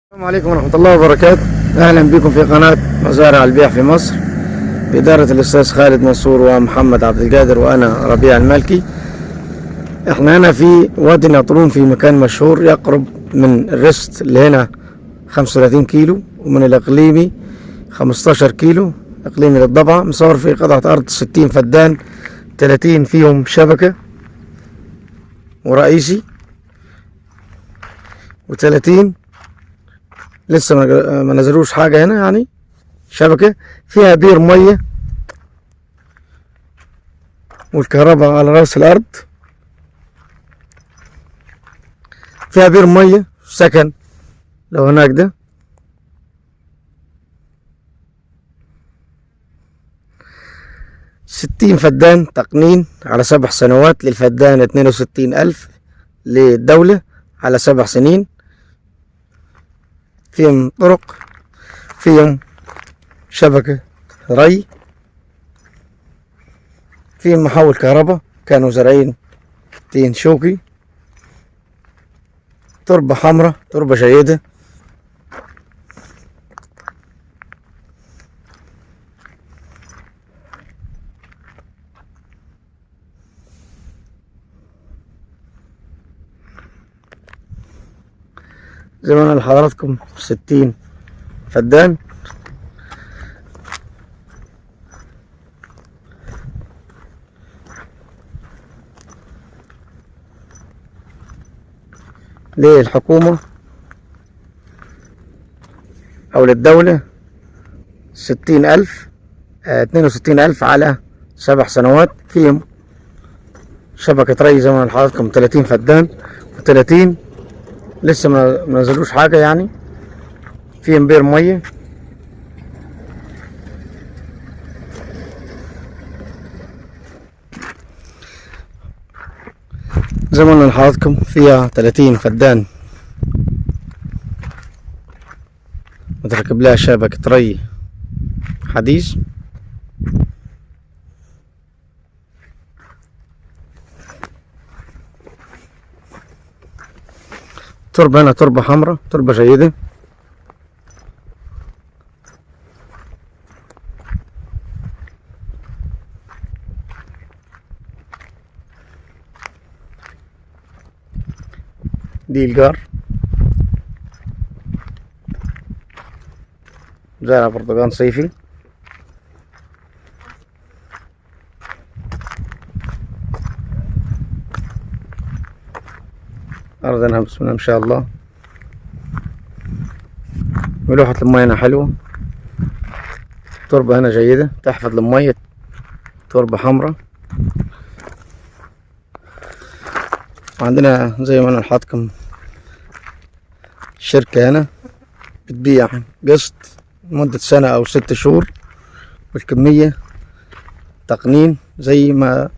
السلام عليكم ورحمة الله وبركاته. أهلا بكم في قناة مزارع البيع في مصر بإدارة الأستاذ خالد منصور ومحمد عبد القادر وأنا ربيع المالكي. احنا هنا في وادي نطرون في مكان مشهور يقرب من الرست اللي هنا 35 كيلو ومن الإقليمي 15 كيلو. إقليمي للضبعة مصور في قطعة أرض 60 فدان، 30 فيهم شبكة ورئيسي و30 لسه ما نزلوش حاجة هنا، يعني شبكة فيها بير مية والكهرباء على رأس الأرض. فيها بير مية سكن لو هناك ده. ستين فدان تقنين على 7 سنوات للفدان، 62,000 للدولة على 7 سنين. فيهم طرق، فيهم شبكة ري، فيهم محول كهرباء، كانوا زارعين تين شوكي، تربة حمراء، تربة جيدة. زي ما انا لحضراتكم 60 فدان. للحكومة او للدولة 60,000، 62,000 على 7 سنوات. فيهم شبكة ري زي ما لحضراتكم 30 فدان، و30 لسه ما نزلوش حاجة يعني. فيهم بير مية، زي ما قلنا لحضراتكم فيها 30 فدان متركب لها شبكة ري حديث. تربة هنا تربة حمراء، تربة جيدة. دي الجار زرع برتقال صيفي. أرضنا بسم الله ما شاء الله. ملوحة المياه هنا حلوة، تربة هنا جيدة تحفظ المية، تربة حمراء. وعندنا زي ما أنا لحضراتكم شركة هنا بتبيع قسط لمدة سنة أو 6 شهور، والكمية تقنين زي ما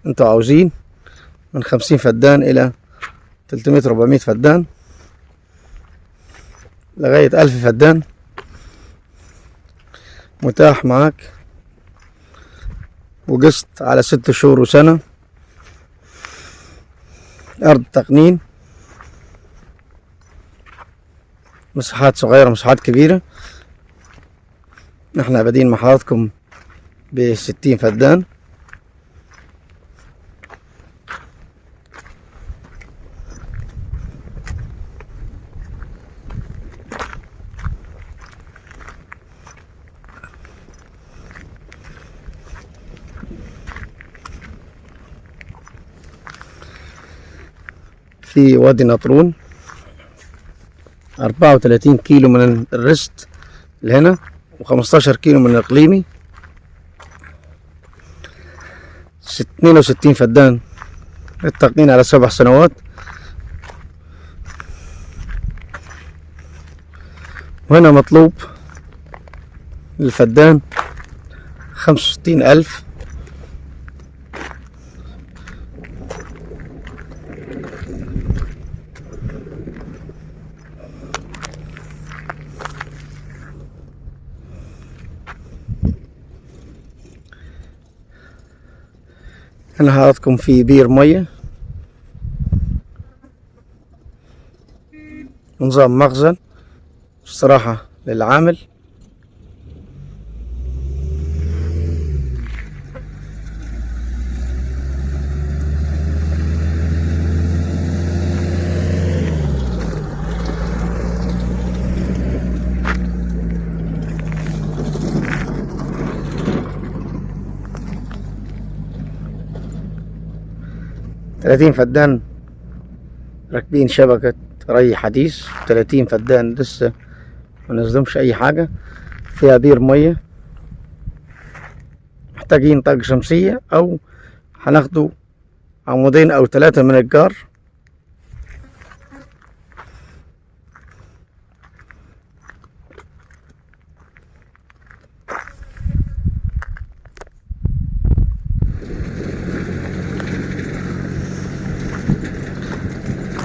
انتوا عاوزين، من 50 فدان إلى 300 400 فدان لغاية 1000 فدان متاح معاك، وقسط على 6 شهور وسنة. أرض تقنين، مساحات صغيرة مساحات كبيرة. احنا بادين مع حضراتكم ب60 فدان. في وادي نطرون 34 كيلو من الرست لهنا، و15 كيلو من الإقليمي. 62 فدان التقنين على 7 سنوات. وهنا مطلوب للفدان 65,000. هنا حضراتكم في بير مية، نظام مخزن استراحة للعامل. ثلاثين فدان راكبين شبكة ري حديث، 30 فدان لسه منزلهمش أي حاجة. فيها بير مية، محتاجين طاقة شمسية أو هناخدوا عمودين أو 3 من الجار.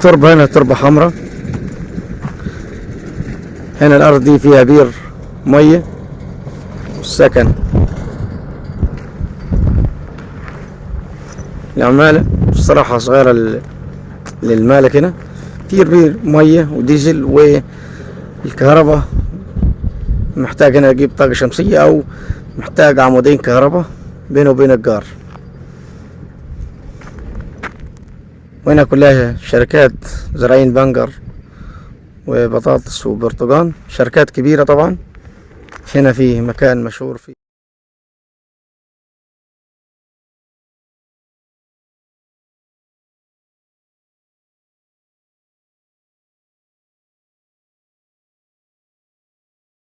تربة هنا تربة حمراء، هنا الأرض دي فيها بير مية والسكن العمالة. الصراحة صغيرة للمالك. هنا في بير مية وديزل، والكهرباء محتاج هنا أجيب طاقة شمسية أو محتاج عمودين كهرباء بينه وبين الجار. وهنا كلها شركات زراعين بنجر وبطاطس وبرتقال، شركات كبيرة طبعا. هنا في مكان مشهور فيه